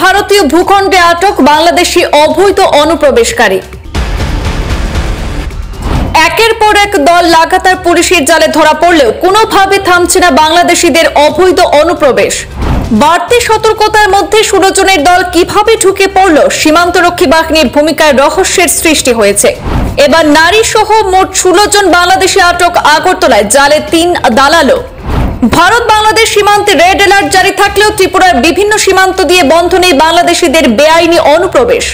ভারতীয় ভূখণ্ডে আটক বাংলাদেশি অবৈধ অনুপ্রবেশকারী। একের পর এক দল লাগাতার পুলিশের জালে ধরা পড়লেও কোনোভাবে থামছে না বাংলাদেশিদের অবৈধ অনুপ্রবেশ। বাড়তি সতর্কতার মধ্যে 16 জনের দল কিভাবে ঢুকে পড়ল সীমান্তরক্ষী বাহিনীর ভূমিকায় রহস্যের সৃষ্টি হয়েছে। এবার নারী সহ মোট 16 জন বাংলাদেশি আটক আগরতলায়, জালে 3 দালালও। ভারত বাংলাদেশ সীমান্তে রেড অ্যালার্ট জারি থাকলেও ত্রিপুরার বিভিন্ন সীমান্ত দিয়ে বন্ধ নেই বাংলাদেশিদের বেআইনি অনুপ্রবেশ।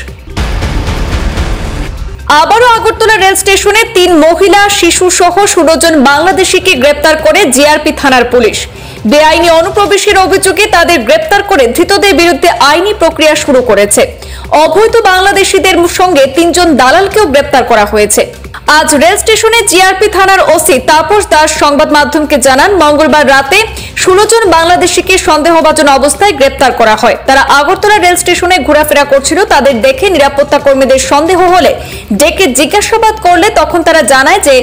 আবারও আগরতলা রেল স্টেশনে 3 মহিলা, শিশু সহ 16 জন বাংলাদেশিকে গ্রেপ্তার করে জিআরপি থানার পুলিশ। বেআইনি অনুপ্রবেশের অভিযোগে তাদের গ্রেপ্তার করে ধৃতদের বিরুদ্ধে আইনি প্রক্রিয়া শুরু করেছে। অবৈধ বাংলাদেশিদের সঙ্গে 3 জন দালালকেও গ্রেপ্তার করা হয়েছে। আজ রেল স্টেশনে জিআরপি থানার ওসি তাপস দাস সংবাদ মাধ্যমকে জানান, মঙ্গলবার রাতে 16 জন বাংলাদেশিকে সন্দেহভাজন অবস্থায় গ্রেপ্তার করা হয়। তারা আগরতলা রেল স্টেশনে ঘোরাফেরা করছিল। তাদের দেখে নিরাপত্তা কর্মীদের সন্দেহ হলে ডেকে জিজ্ঞাসাবাদ করলে তখন তারা জানায় যে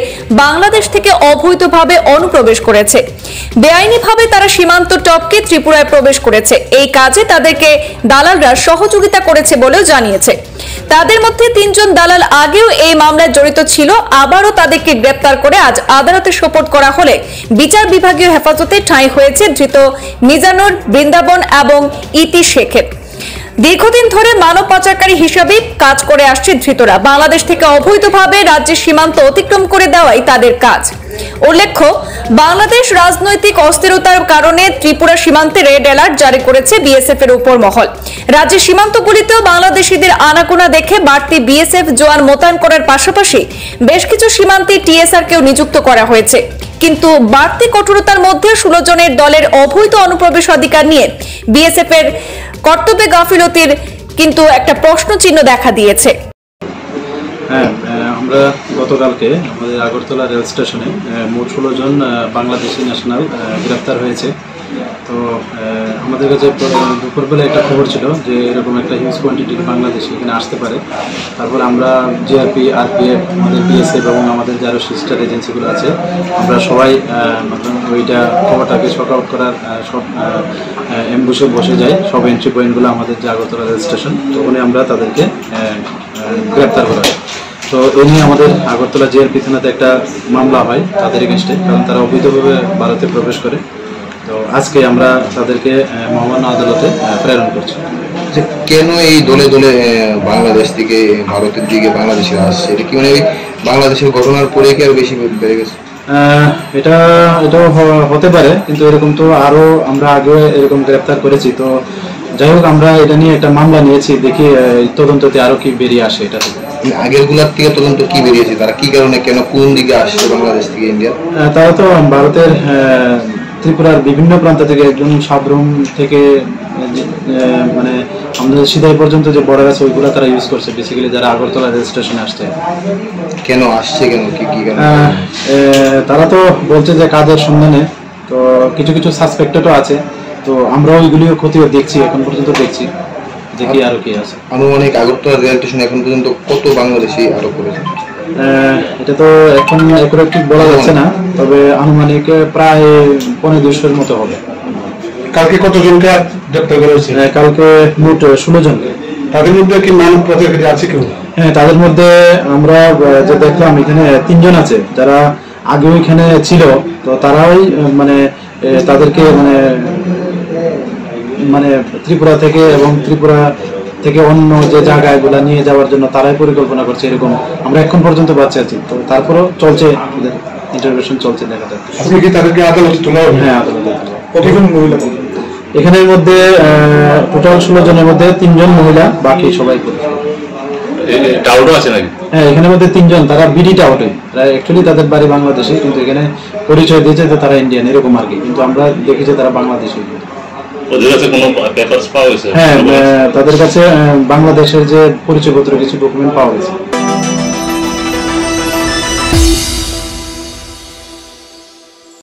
বাংলাদেশ থেকে অবৈধভাবে অনুপ্রবেশ করেছে। বেআইনিভাবে তারা সীমান্ত টপকে ত্রিপুরায় প্রবেশ করেছে। এই কাজে তাদেরকে দালালরা সহযোগিতা করেছে বলেও জানিয়েছে। তাদের মধ্যে 3 জন দালাল আগেও এই মামলায় জড়িত ছিল। আবারও তাদেরকে গ্রেপ্তার করে আজ আদালতে সোপর্দ করা হলে বিচার বিভাগীয় হেফাজতে ঠাঁই হয়েছে ধৃত মিজানুর, বৃন্দাবন এবং ইতি শেখের। দীর্ঘদিন ধরে মানব পাচারকারী হিসেবে কাজ করে আসছে ধৃতরা। বাংলাদেশ থেকে অবৈধভাবে রাজ্যের সীমান্ত অতিক্রম করে দেওয়াই তাদের কাজ। উল্লেখ্য, বাংলাদেশ রাজনৈতিক অস্থিরতার কারণে ত্রিপুরা সীমান্তে রেড অ্যালার্ট জারি করেছে বিএসএফ এর উপর মহল। রাজ্যের সীমান্তগুলিতেও বাংলাদেশিদের আনাগোনা দেখে বাড়তি বিএসএফ জওয়ান মোতায়েন করার পাশাপাশি বেশ কিছু সীমান্তে টিএসআর কেও নিযুক্ত করা হয়েছে। কিন্তু বাড়তি কঠোরতার মধ্যে 16 জনের দলের অবৈধ অনুপ্রবেশ অধিকার নিয়ে বিএসএফ এর কর্তব্যে গাফিলতির কিন্তু একটা প্রশ্ন চিহ্ন দেখা দিয়েছে। হ্যাঁ, আমরা গতকালকে আমাদের আগরতলা রেল স্টেশনে মোট 16 জন বাংলাদেশি ন্যাশনাল গ্রেপ্তার হয়েছে। তো আমাদের কাছে দুপুরবেলা একটা খবর ছিল যে এরকম একটা হিউজ কোয়ান্টিটির বাংলাদেশি এখানে আসতে পারে। তারপরে আমরা জিআরপি, আরপিএফ, আমাদের বিএসএফ এবং আমাদের যারা সিস্টার এজেন্সিগুলো আছে, আমরা সবাই ওইটা খবরটাকে শর্ট আউট করার সব অ্যাম্বুশে বসে যাই। সব এন্ট্রি পয়েন্টগুলো আমাদের যে আগরতলা রেল স্টেশন, তখনই আমরা তাদেরকে গ্রেপ্তার করা হয়। তো এই নিয়ে আমাদের আগরতলা জিআরপি থানাতে একটা মামলা হয় তাদের এগেনস্টে, কারণ তারা অবৈধভাবে ভারতে প্রবেশ করে। তো আজকে আমরা তাদেরকে মহামান্য আদালতে প্রেরণ করছি। যে কেন এই দলে দলে বাংলাদেশ থেকে ভারতের দিকে বাংলাদেশিরা আসছে, এটা কি মানে বাংলাদেশের ঘটনার পরে কি আরো বেশি বেড়ে গেছে? এটাও হতে পারে, কিন্তু এরকম তো আরও আমরা আগে এরকম গ্রেপ্তার করেছি। তো যাই হোক, আমরা এটা নিয়ে একটা মামলা নিয়েছি, দেখি তদন্ততে আরও কি বেরিয়ে আসে। এটা থেকে আগেরগুলোর থেকে তদন্ত কি বেরিয়েছে, তারা কি কারণে কেন কোন দিকে আসছে বাংলাদেশ থেকে ইন্ডিয়া? তারা তো ভারতের ত্রিপুরার বিভিন্ন প্রান্ত থেকে, একজন সাবরুম থেকে মানে আমাদের সিধাই পর্যন্ত যে বর্ডার আছে ওইগুলো তারা ইউজ করছে বেসিক্যালি, যারা আগরতলা রেল স্টেশনে আসছে। কেন আসছে, কেন কি কারণে? তারা তো বলছে যে কাজের সন্ধানে, তো কিছু কিছু সাসপেক্টেডও আছে। তো আমরা ওইগুলিও খতিয়ে দেখছি, এখন পর্যন্ত দেখছি দেখি আরো কি আছে। আনুমানিক আগরতলা রেল স্টেশনে এখন পর্যন্ত কত বাংলাদেশি আটক করেছে? এটা তো এখন একুরেট ঠিক বলা যাচ্ছে না, তবে আনুমানিক প্রায় 250-এর মতো হবে। কালকে কতজনকে গ্রেপ্তার করা হয়েছে? কালকে মোট 16 জনকে। তাদের মধ্যে কি মানব পাচারকারী আছে কেউ? হ্যাঁ, তাদের মধ্যে আমরা যে দেখলাম এখানে 3 জন আছে যারা আগেও এখানে ছিল। তো তারাই মানে তাদেরকে মানে ত্রিপুরা থেকে এবং ত্রিপুরা থেকে অন্য যে জায়গাগুলো নিয়ে যাওয়ার জন্য তারাই পরিকল্পনা করছে, এরকম আমরা এখন পর্যন্ত বাচ্চা আছি। তো তারপরেও চলছে, ইন্টারভিউশন চলছে, দেখা যাচ্ছে। আপনি কি তাদেরকে আদালতে তোলা হবে? হ্যাঁ, আদালতে। কতজন মহিলা? এখানের মধ্যে টোটাল 16 জনের মধ্যে 3 জন মহিলা, বাকি সবাই পুরুষ। হ্যাঁ, এখানের মধ্যে 3 জন তারা বিডি টাউটে, অ্যাকচুয়ালি তাদের বাড়ি বাংলাদেশে, কিন্তু এখানে পরিচয় দিয়েছে যে তারা ইন্ডিয়ান, এরকম আর কি। কিন্তু আমরা দেখেছি তারা বাংলাদেশি। হ্যাঁ, তাদের কাছে বাংলাদেশের যে পরিচয়পত্র কিছু ডকুমেন্ট পাওয়া গেছে।